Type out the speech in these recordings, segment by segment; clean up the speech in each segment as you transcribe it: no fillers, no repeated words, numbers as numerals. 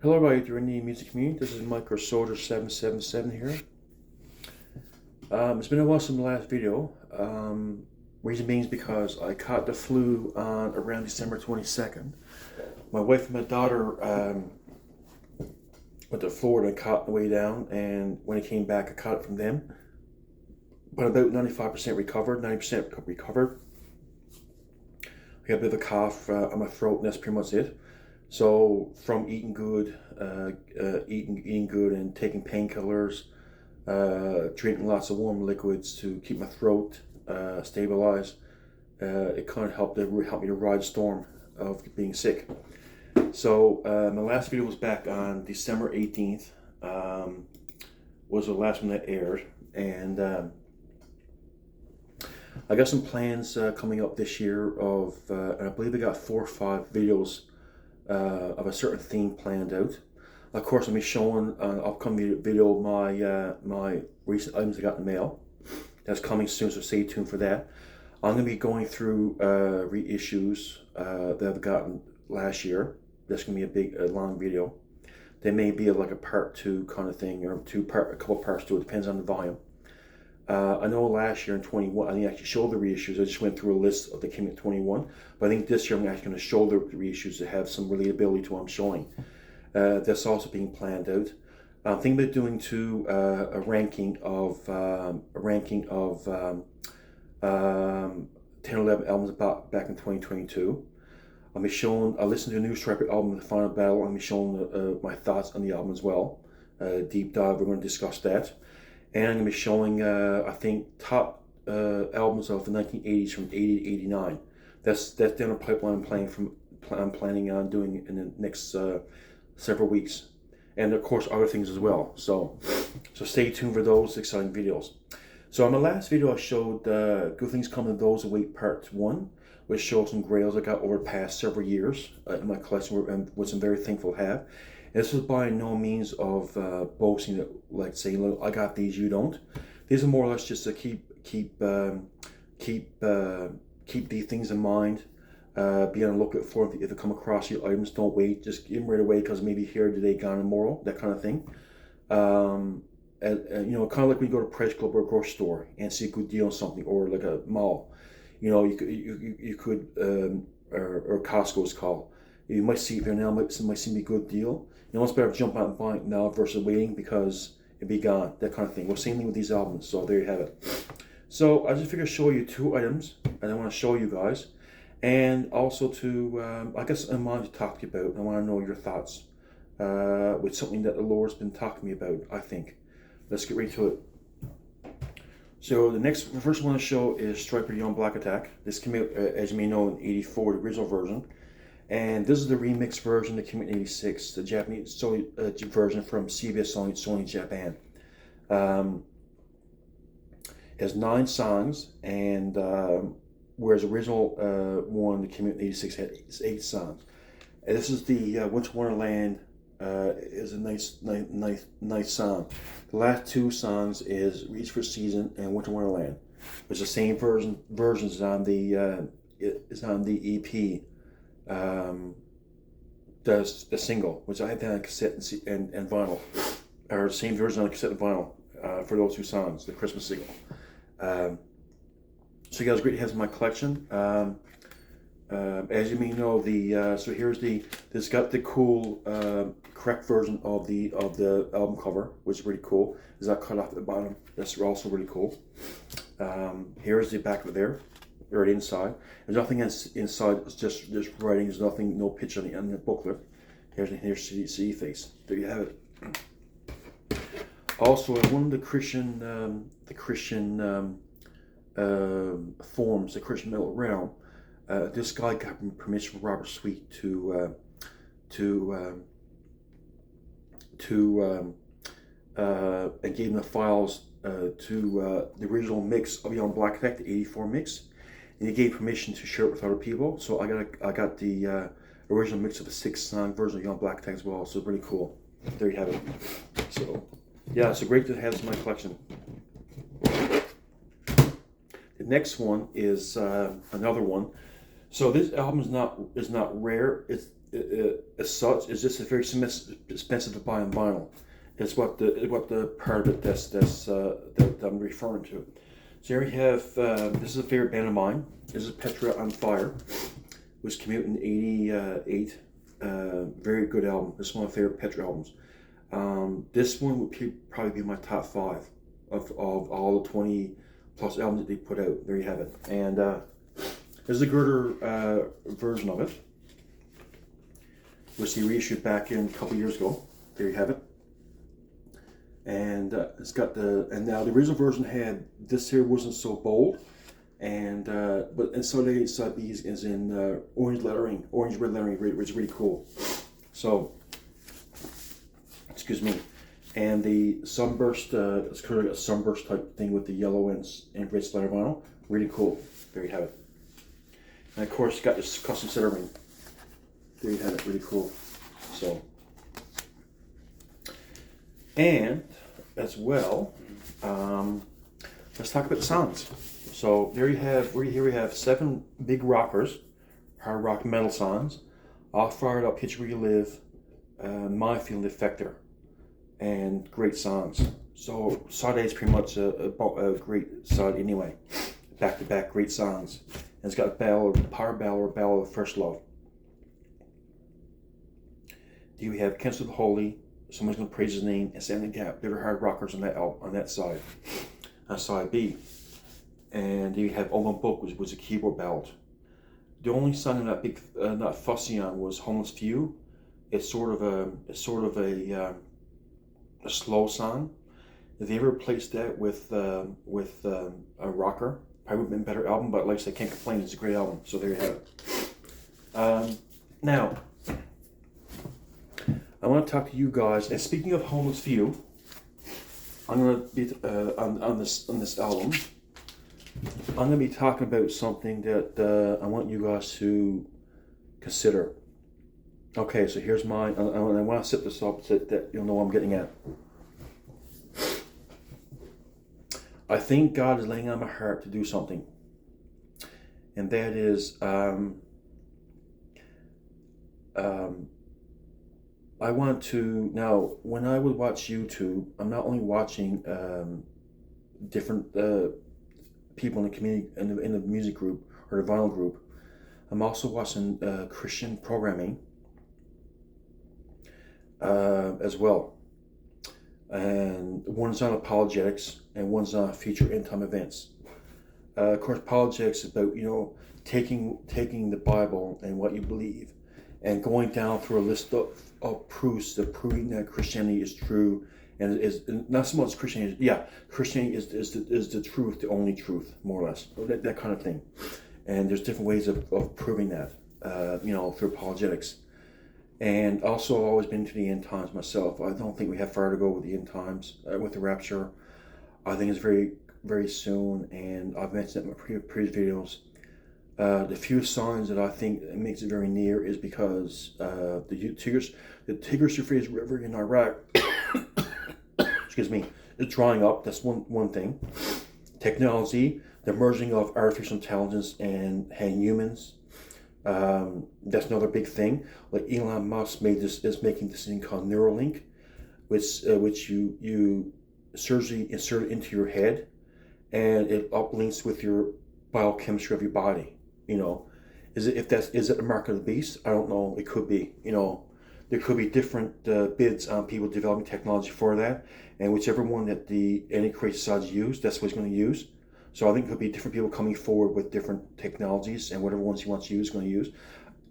Hello everybody, if you're in the music community, this is Micro Soldier 777 here. It's been a while since the last video. Reason being is because I caught the flu on around December 22nd. My wife and my daughter went to Florida and caught the way down, and when I came back, I caught it from them. But about 95% recovered, 90% recovered. I got a bit of a cough on my throat, and that's pretty much it. So from eating good, eating good, and taking painkillers, drinking lots of warm liquids to keep my throat stabilized, it kind of helped me to ride the storm of being sick. So my last video was back on December 18th. Was the last one that aired, and I got some plans coming up this year of, and I believe I got 4 or 5 videos of a certain theme planned out. Of course, I'll be showing an upcoming video my recent items I got in the mail. That's coming soon, so stay tuned for that. I'm going to be going through reissues that I've gotten last year. That's going to be a long video. There may be like a part 2 kind of thing, or a couple parts to it. Depends on the volume. I know last year in 21, I didn't actually show the reissues. I just went through a list of the came in 21. But I think this year I'm actually going to show the reissues to have some relatability to what I'm showing. That's also being planned out. I'm thinking about doing a ranking of 10 or 11 albums back in 2022. I'll listen to a new Striper album, The Final Battle. I'll be showing my thoughts on the album as well. Deep dive, we're going to discuss that. And I'm going to be showing, I think, top albums of the 1980s from 80 to 89. That's down the pipeline I'm planning on doing in the next several weeks. And of course, other things as well. So stay tuned for those exciting videos. So in my last video, I showed Good Things Come to Those Who Wait Part 1, which shows some grails I got over the past several years in my collection, which I'm very thankful to have. This is by no means of boasting, like saying, "Look, I got these, you don't." These are more or less just to keep these things in mind. Be on the lookout for if you come across your items. Don't wait, just give them right away because maybe here today, gone tomorrow. That kind of thing. And kind of like when you go to a Price Club or a grocery store and see a good deal on something, or like a mall. You could or Costco's called. You might see if your now might seem to be a good deal. It's better to jump out and buy it now versus waiting because it'd be gone. That kind of thing. Well, same thing with these albums. So there you have it. So I just figured to show you 2 items, and I want to show you guys, and also to I guess I wanted to talk to you about. I want to know your thoughts with something that the Lord's been talking to me about. I think. Let's get right to it. So the first one to show is Striper Young Black Attack. This came out, as you may know, in '84, the original version. And this is the remix version that came out in '86, the Japanese version from CBS Sony Japan. It has 9 songs, and whereas the original one that came out in '86 had 8 songs. And this is the Winter Wonderland. Is a nice song. The last 2 songs is Reach for Season and Winter Wonderland. It's the same versions on the EP. The single, which I have on cassette and vinyl, or the same version on cassette and vinyl for those 2 songs, the Christmas single. So you guys, great to have in my collection. As you may know, so here's this got the cool correct version of the album cover, which is really cool. Is that cut off at the bottom? That's also really cool. Here's the back of it there, right inside. There's nothing inside. It's just writing. There's nothing, no picture on the booklet. Here's CD face. There you have it. Also, one of the Christian forums, the Christian Middle Realm. This guy got permission from Robert Sweet to and gave him the files to the original mix of Young Black Attack, the '84 mix, and he gave permission to share it with other people. So I got the original mix of the 6-song version of Young Black Attack as well. So really cool. There you have it. So yeah, it's great to have this in my collection. The next one is another one. So this album is not rare. As such. It's just very expensive to buy on vinyl. It's what the part of it that I'm referring to. So here we have this is a favorite band of mine. This is Petra on Fire, which came out in '88. Very good album. This is one of my favorite Petra albums. This one would probably be my top five of all the 20 plus albums that they put out. There you have it. And this is a Girder version of it, which they reissued back in a couple years ago. There you have it. And it's got and now the original version had, this here wasn't so bold, and but inside side B is in orange red lettering, which is really cool. So, excuse me. And the sunburst, it's kind of like a sunburst type thing with the yellow and red splatter vinyl. Really cool. There you have it. And of course, you got this custom centering. There you have it. Really cool. So, and as well, let's talk about the sounds. So there you have. Here we have 7 big rockers, hard rock metal sounds, all fired up. Pitch Where You Live, My Field Effector, and great songs. So side A is pretty much a great side anyway. Back to back great songs. And it's got a ballad, power ballad or ballad of First Love. Do we have Cancel the Holy, Someone's Gonna Praise His Name, and Stand in the Gap. They're hard rockers on that side. On side B. And you have Open Book, which was a keyboard ballad. The only song I'm not fussy on was Homeless Few. It's sort of a slow song. If they ever replaced that with a rocker, probably would have been a better album. But like I said, can't complain. It's a great album. So there you have it. Now, I want to talk to you guys. And speaking of Homeless Few, I'm gonna be on this album. I'm gonna be talking about something that I want you guys to consider. Okay, so here's mine. I want to set this up so that you'll know what I'm getting at. I think God is laying on my heart to do something, and that is, I want to now. When I would watch YouTube, I'm not only watching different people in the community, in the music group or the vinyl group. I'm also watching Christian programming as well, and one's on apologetics and one's on future end time events. Of course, apologetics is about taking the Bible and what you believe and going down through a list of proofs of proving that Christianity is true, and is not so much Christianity. Yeah, Christianity is the truth, the only truth, more or less, that kind of thing. And there's different ways of proving that, through apologetics. And also, I've always been to the end times myself. I don't think we have far to go with the end times, with the rapture. I think it's very, very soon, and I've mentioned it in my previous videos. The few signs that I think makes it very near is because the Tigris-Euphrates River in Iraq, excuse me, is drying up. That's one thing. Technology, the merging of artificial intelligence and humans. That's another big thing. Like Elon Musk is making this thing called Neuralink, which you surgically insert into your head, and it uplinks with your biochemistry of your body. Is it the mark of the beast? I don't know. It could be. There could be different bids on people developing technology for that, and whichever one that the Antichrist decides to use, that's what he's going to use. So I think it could be different people coming forward with different technologies, and whatever ones he wants to use, going to use.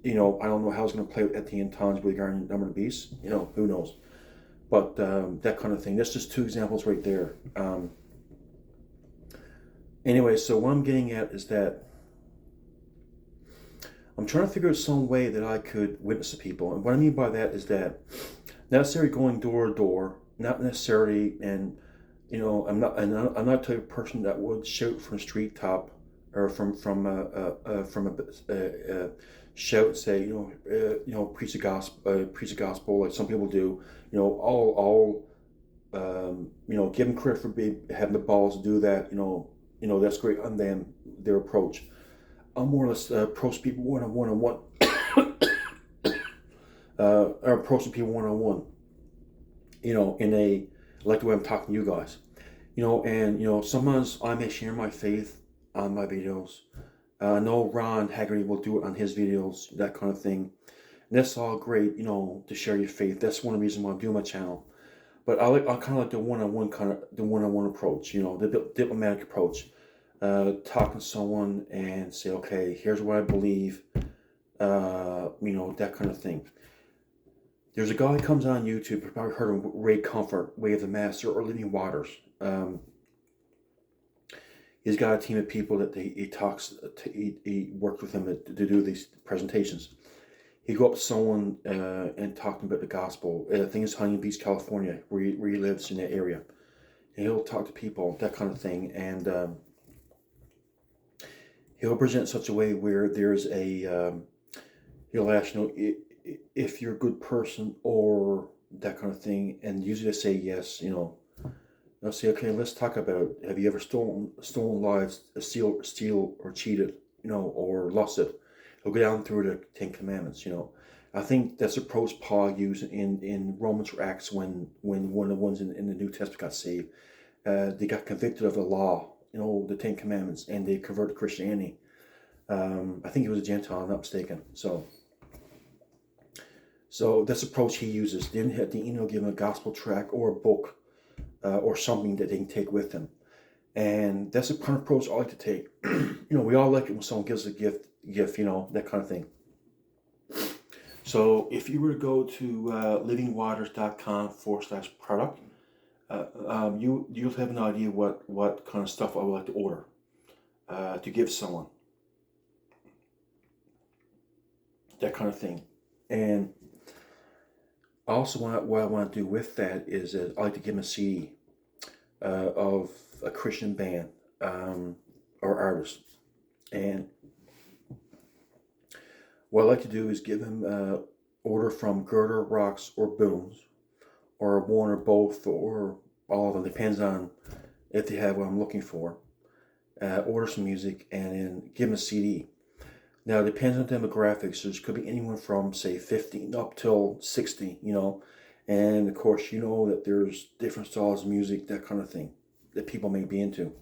I don't know how it's going to play at the end times regarding the number of the beast. Who knows? But that kind of thing. That's just 2 examples right there. Anyway, so what I'm getting at is that I'm trying to figure out some way that I could witness to people. And what I mean by that is that not necessarily going door to door, not necessarily, and I'm not the type of person that would shout from a street top or from a shout, say, preach the gospel like some people do. Give them credit for having the balls to do that. That's great on them, their approach. I'll more or less approach people one-on-one, or approaching people one-on-one. In a like the way I'm talking to you guys. And sometimes I may share my faith on my videos. I know Ron Haggerty will do it on his videos, that kind of thing. And that's all great, to share your faith. That's one of the reasons why I'm doing my channel. But I kind of like the one-on-one approach, the diplomatic approach. Talking to someone and say, okay, here's what I believe, that kind of thing. There's a guy who comes on YouTube, you've probably heard of Ray Comfort, Way of the Master, or Living Waters. He's got a team of people that he works with him to do these presentations. He go up to someone and talk to them about the gospel. I think it's Huntington Beach, California, where he lives in that area. And he'll talk to people, that kind of thing, and he'll present in such a way where there's he'll ask, if you're a good person or that kind of thing, and usually they say yes, they'll say, okay, let's talk about, have you ever stolen lives, steal or cheated, or lost it? He'll go down through the Ten Commandments, I think that's the approach Paul used in Romans or Acts when one of the ones in the New Testament got saved. They got convicted of the law, the Ten Commandments, and they converted to Christianity. I think he was a Gentile, I'm not mistaken. So this approach he uses. Then had the give him a gospel tract or a book or something that they can take with them. And that's the kind of approach I like to take. We all like it when someone gives a gift, that kind of thing. So if you were to go to livingwaters.com/product, you'll have an idea what kind of stuff I would like to order to give someone. That kind of thing. And also, what I want to do with that is I like to give them a CD of a Christian band or artist. And what I like to do is give them order from Girder, Rocks, or Booms, or one or both, or all of them. Depends on if they have what I'm looking for. Order some music and then give them a CD. Now, it depends on demographics. There could be anyone from, say, 15 up till 60, And, of course, that there's different styles of music, that kind of thing, that people may be into.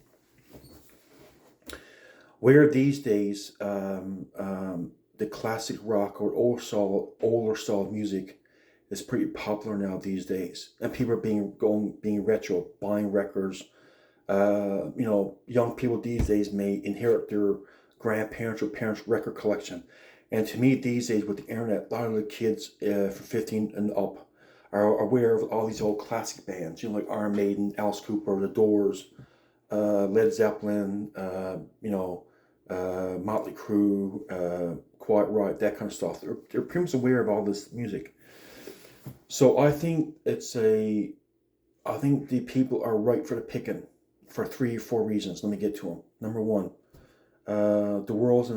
Where these days, the classic rock or older style of music is pretty popular now these days. And people are being retro, buying records. Young people these days may inherit their grandparents or parents' record collection. And to me, these days with the internet, a lot of the kids from 15 and up are aware of all these old classic bands, like Iron Maiden, Alice Cooper, The Doors, Led Zeppelin, Motley Crue, Quiet Riot, that kind of stuff. They're pretty much aware of all this music. So I think the people are ripe for the picking for 3 or 4 reasons. Let me get to them. Number one, the world's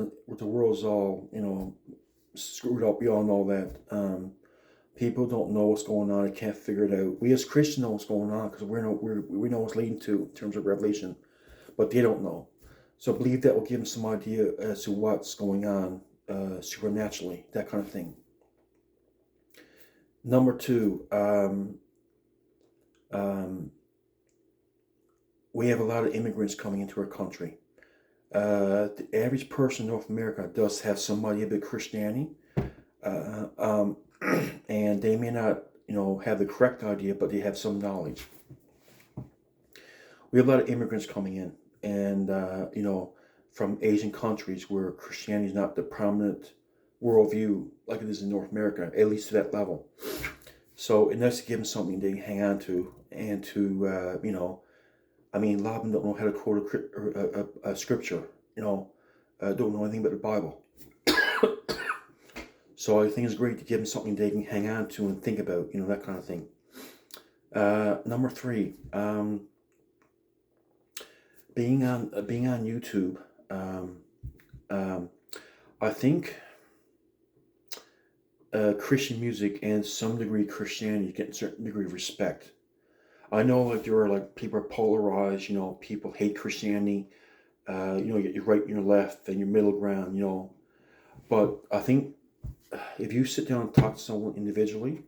all screwed up. We all know that. People don't know what's going on. They can't figure it out. We as Christians know what's going on because we know what's leading to in terms of revelation, but they don't know. So I believe that will give them some idea as to what's going on supernaturally, that kind of thing. Number 2, we have a lot of immigrants coming into our country. The average person in North America does have some idea about Christianity, and they may not, have the correct idea, but they have some knowledge. We have a lot of immigrants coming in, and from Asian countries where Christianity is not the prominent worldview like it is in North America, at least to that level. So it's nice to give them something they can hang on to, and to a lot of them don't know how to quote a scripture, don't know anything about the Bible. So I think it's great to give them something they can hang on to and think about, that kind of thing. Number 3, being on YouTube, I think Christian music and some degree Christianity get a certain degree of respect. I know there are people are polarized, people hate Christianity, your right and your left and your middle ground, But I think if you sit down and talk to someone individually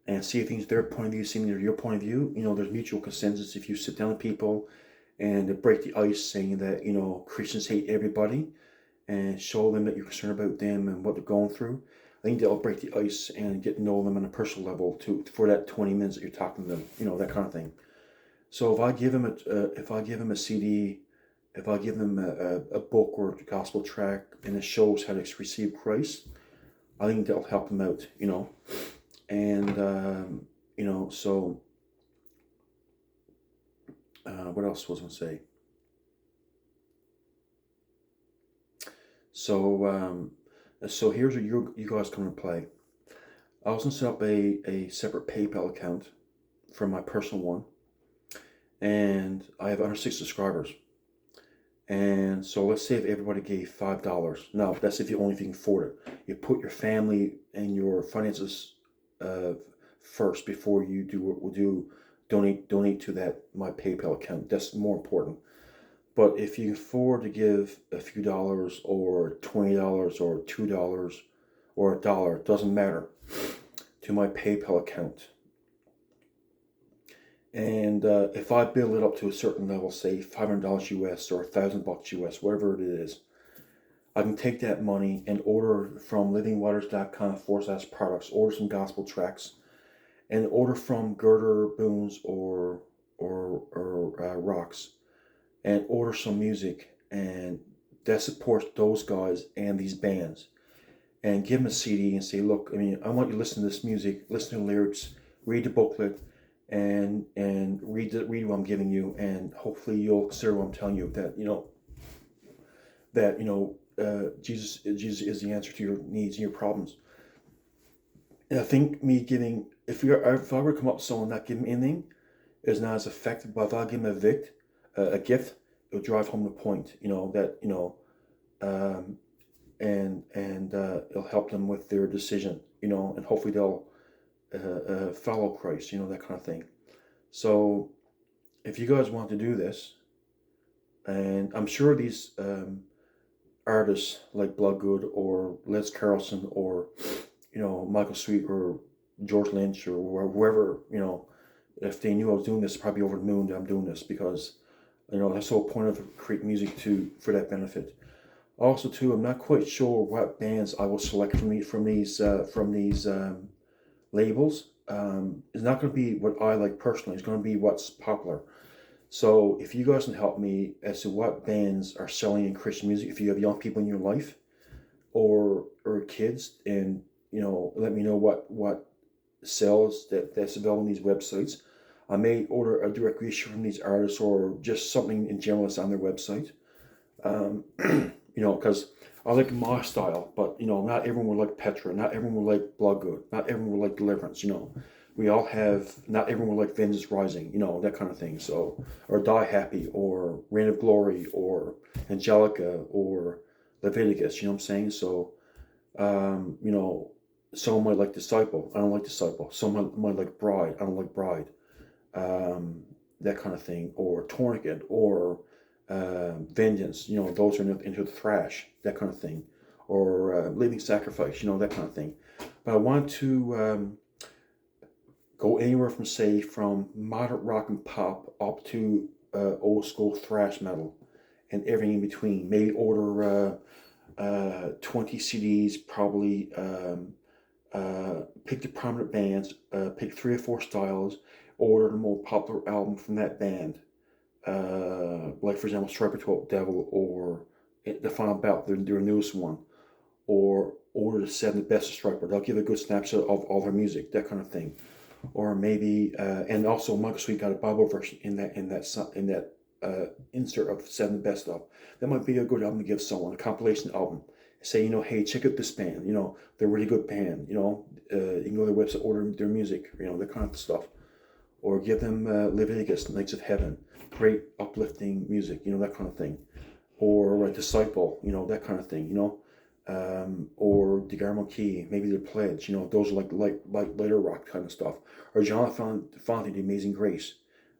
and see things their point of view, seeing your point of view, there's mutual consensus. If you sit down with people and break the ice, saying that Christians hate everybody, and show them that you're concerned about them and what they're going through, I think they'll break the ice and get to know them on a personal level for that 20 minutes that you're talking to them, that kind of thing. So if I give them a CD, if I give them a book or a gospel track and it shows how to receive Christ, I think that'll help them out. And so what else was I going to say? So here's where you guys come into play. I was going to set up a separate PayPal account from my personal one, and I have under 6 subscribers. And so let's say if everybody gave $5. Now that's if you can afford it. You put your family and your finances first before you donate to my PayPal account. That's more important. But if you can afford to give a few dollars or $20 or $2 or $1, it doesn't matter, to my PayPal account. And if I build it up to a certain level, say $500 US or $1,000 US, whatever it is, I can take that money and order from livingwaters.com/products, order some gospel tracks, and order from Girder, Boone's, or Rocks, and order some music, and that supports those guys and these bands. And give them a CD and say, look, I want you to listen to this music, listen to the lyrics, read the booklet, and read what I'm giving you, and hopefully you'll consider what I'm telling you, that Jesus is the answer to your needs and your problems. And I think me giving, if I were to come up with someone not giving anything, is not as effective. But if I give them a gift, it'll drive home the point. And it'll help them with their decision. And hopefully they'll follow Christ. That kind of thing. So if you guys want to do this, and I'm sure these artists like Bloodgood or Les Carlson or Michael Sweet or George Lynch or whoever, if they knew I was doing this, probably over the moon that I'm doing this, because that's the whole point of creating music for that benefit. Also, too, I'm not quite sure what bands I will select from these labels. It's not going to be what I like personally. It's going to be what's popular. So if you guys can help me as to what bands are selling in Christian music, if you have young people in your life or kids, and let me know what sells that's available on these websites. I may order a direct reissue from these artists, or just something in general that's on their website. Because I like my style, but not everyone will like Petra, not everyone will like Bloodgood, not everyone will like Deliverance. We all have, not everyone will like Vengeance Rising, that kind of thing. So, or Die Happy, or Reign of Glory, or Angelica, or Leviticus. You know what I'm saying? So, someone might like Disciple. I don't like Disciple. Someone might like Bride. I don't like Bride. That kind of thing, or Tourniquet, or Vengeance. Those are into the thrash, that kind of thing, or Living Sacrifice. That kind of thing. But I want to go anywhere from moderate rock and pop up to old school thrash metal, and everything in between. Maybe order 20 CDs, probably. Pick the prominent bands, pick 3 or 4 styles, order the more popular album from that band. Like, for example, Striper 12 Devil, or The Final Bout, their newest one. Or order the 7 Best of Striper. They'll give a good snapshot of all their music, that kind of thing. Or maybe, and also Michael Sweet got a Bible verse in that insert of 7 Best of. That might be a good album to give someone, a compilation album. Say, hey, check out this band. They're a really good band. You can go to their website, order their music. That kind of stuff. Or give them Leviticus, Knights of Heaven, great uplifting music. That kind of thing. Or Disciple. That kind of thing. Or DeGarmo Key, maybe The Pledge. Those are like lighter rock kind of stuff. Or Jonathan Fonte, The Amazing Grace.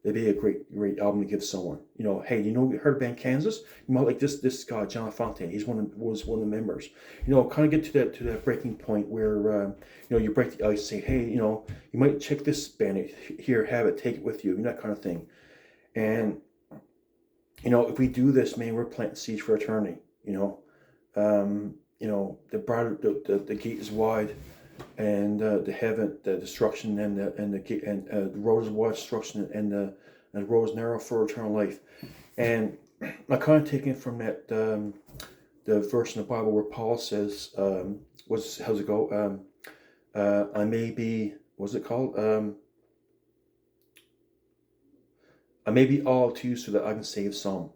It'd be a great album to give someone. Hey, you heard of band Kansas? You might like this guy, John Fontaine. Was one of the members. Kind of get to that breaking point where you break the ice, say, hey, you might check this band here, have it, take it with you, that kind of thing. And if we do this, man, we're planting seeds for eternity. The gate is wide, and the heaven, the destruction, and the road is wide, destruction, and the road is narrow for eternal life. And I kind of taken from that the verse in the Bible where Paul says, how's it go? I may be, what's it called? I may be all to you so that I can save some.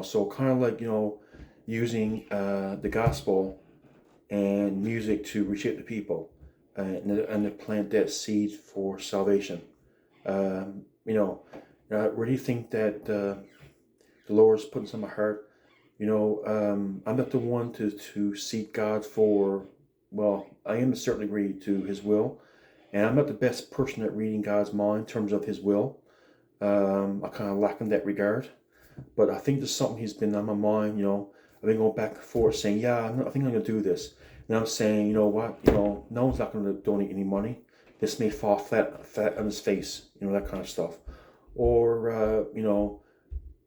So kind of like using the gospel and music to reshape the people, and to plant that seed for salvation. I really think that the Lord's putting some in my heart. I'm not the one to seek God for, well, I am to a certain degree to His will, and I'm not the best person at reading God's mind in terms of His will. I kind of lack in that regard, but I think there's something He's been on my mind. I've been going back and forth saying, yeah, I think I'm going to do this. And I'm saying, no one's not going to donate any money. This may fall flat on his face, that kind of stuff. Or, and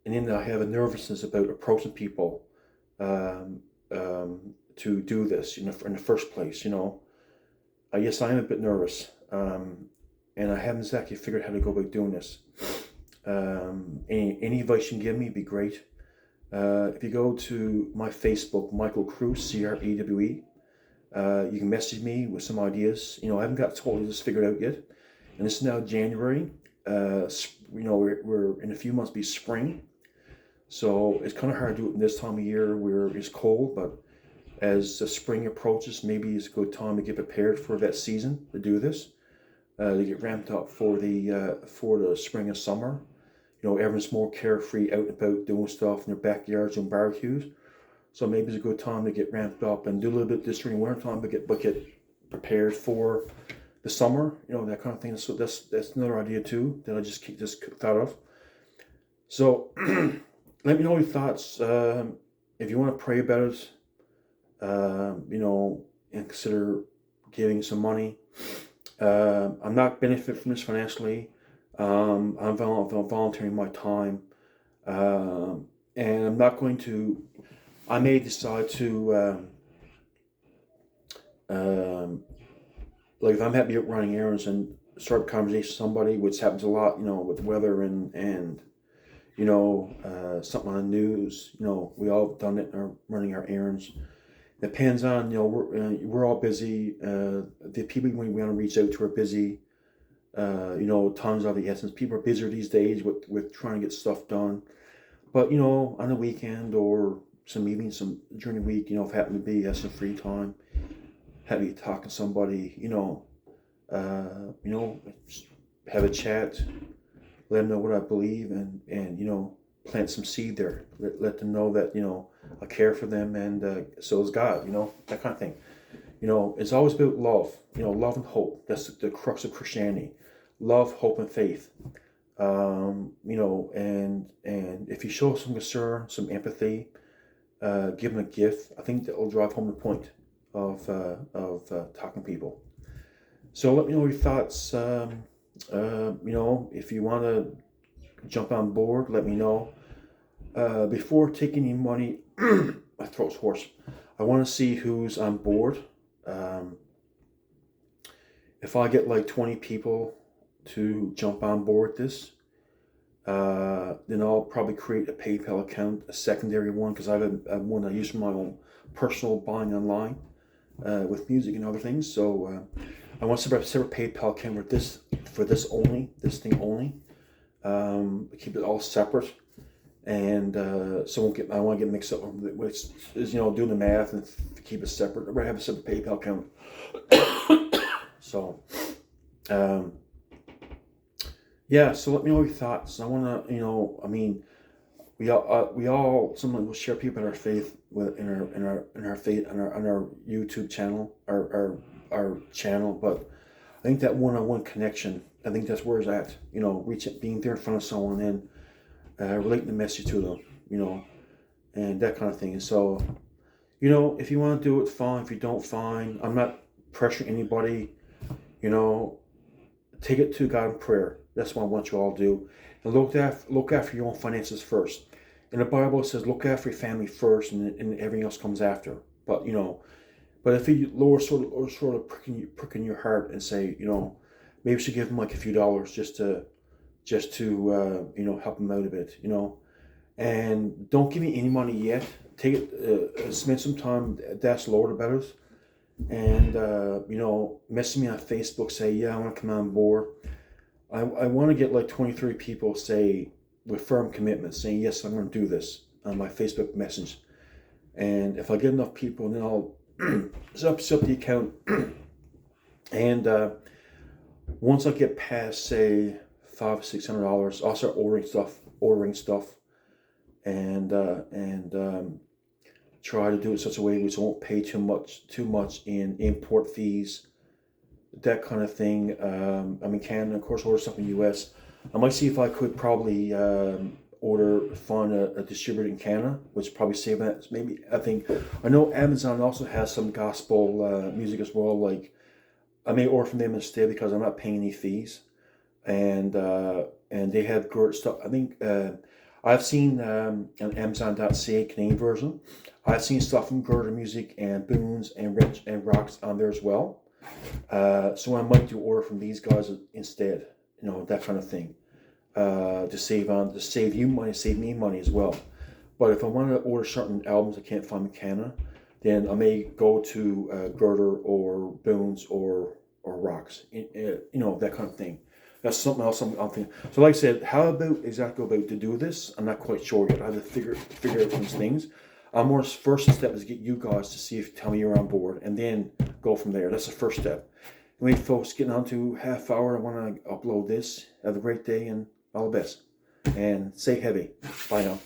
then I have a nervousness about approaching people to do this, in the first place, Yes, I am a bit nervous, and I haven't exactly figured out how to go about doing this. Any advice you can give me would be great. If you go to my Facebook, Michael Crewe, CREWE, you can message me with some ideas. I haven't got totally this figured out yet. And it's now January. We're in a few months be spring. So it's kind of hard to do it in this time of year where it's cold, but as the spring approaches, maybe it's a good time to get prepared for that season to do this. To get ramped up for the spring and summer. Everyone's more carefree, out and about, doing stuff in their backyards and barbecues. So maybe it's a good time to get ramped up and do a little bit this during winter time, but get prepared for the summer. That kind of thing. So that's another idea too that I just thought of. So let me know your thoughts. If you want to pray about it, and consider giving some money. I'm not benefiting from this financially. I'm volunteering my time, and I'm not going to. I may decide to, like if I'm happy at running errands and start a conversation with somebody, which happens a lot, with the weather and something on the news. We all have done it, running our errands. Depends on, we're all busy. The people we want to reach out to are busy. Time's of the essence. People are busier these days with trying to get stuff done. But, on the weekend or some evenings, during the week, if I happen to be, have some free time, happy to talk to somebody, have a chat, let them know what I believe, and plant some seed there. Let them know that, I care for them, and so is God, that kind of thing. It's always about love, love and hope. That's the crux of Christianity. Love, hope, and faith. And if you show some concern, some empathy, give them a gift, I think that will drive home the point of talking to people. So let me know your thoughts. If you want to jump on board, let me know. Before taking any money, my throat's hoarse. I want to see who's on board. If I get like 20 people to jump on board this, then I'll probably create a PayPal account, a secondary one, because I have one I use for my own personal buying online with music and other things. So I want to set up a separate PayPal account for this thing only. Keep it all separate. And so I want to get mixed up with, doing the math and keep it separate. I'd rather have a separate PayPal account. So, so let me know your thoughts. I want to, we all someone will share people in our faith in our faith on our YouTube channel, our channel, but I think that one-on-one connection, I think that's where it's at. You know, being there in front of someone and relating the message to them, you know, and that kind of thing. And so, you know, if you want to do it, fine. If you don't, fine. I'm not pressuring anybody. You know, take it to God in prayer. That's what I want you all to do. And look after your own finances first. And the Bible says, look after your family first, and everything else comes after. But you know, but if you sort of pricking your heart and say, you know, maybe we should give them like a few dollars just to you know, help them out a bit, you know. And don't give me any money yet. Take it, spend some time to ask the Lord about it. And, you know, message me on Facebook, say, yeah, I want to come on board. I want to get like 23 people, say, with firm commitments, saying, yes, I'm going to do this on my Facebook message. And if I get enough people, then I'll set up the account. And once I get past, say, $500 or $600, I'll start ordering stuff, and try to do it in such a way which I won't pay too much in import fees, that kind of thing. I'm in Canada, of course, order stuff in the US. I might see if I could probably find a distributor in Canada, which probably save that. Maybe I know Amazon also has some gospel music as well. Like I may order from them instead because I'm not paying any fees, and they have good stuff. I think I've seen on Amazon.ca Canadian version. I've seen stuff from Girder Music and Boons and Wrench and Rocks on there as well. So I might do order from these guys instead. You know, that kind of thing. To save you money, save me money as well. But if I want to order certain albums I can't find in Canada, then I may go to Girder or Boons or Rocks. You know, that kind of thing. That's something else I'm thinking. So like I said, how exactly about to do this? I'm not quite sure yet. I have to figure out these things. First step is get you guys to see if tell me you're on board, and then go from there. That's the first step. Anyway, folks, getting on to half hour. I want to upload this. Have a great day and all the best. And stay heavy. Bye now.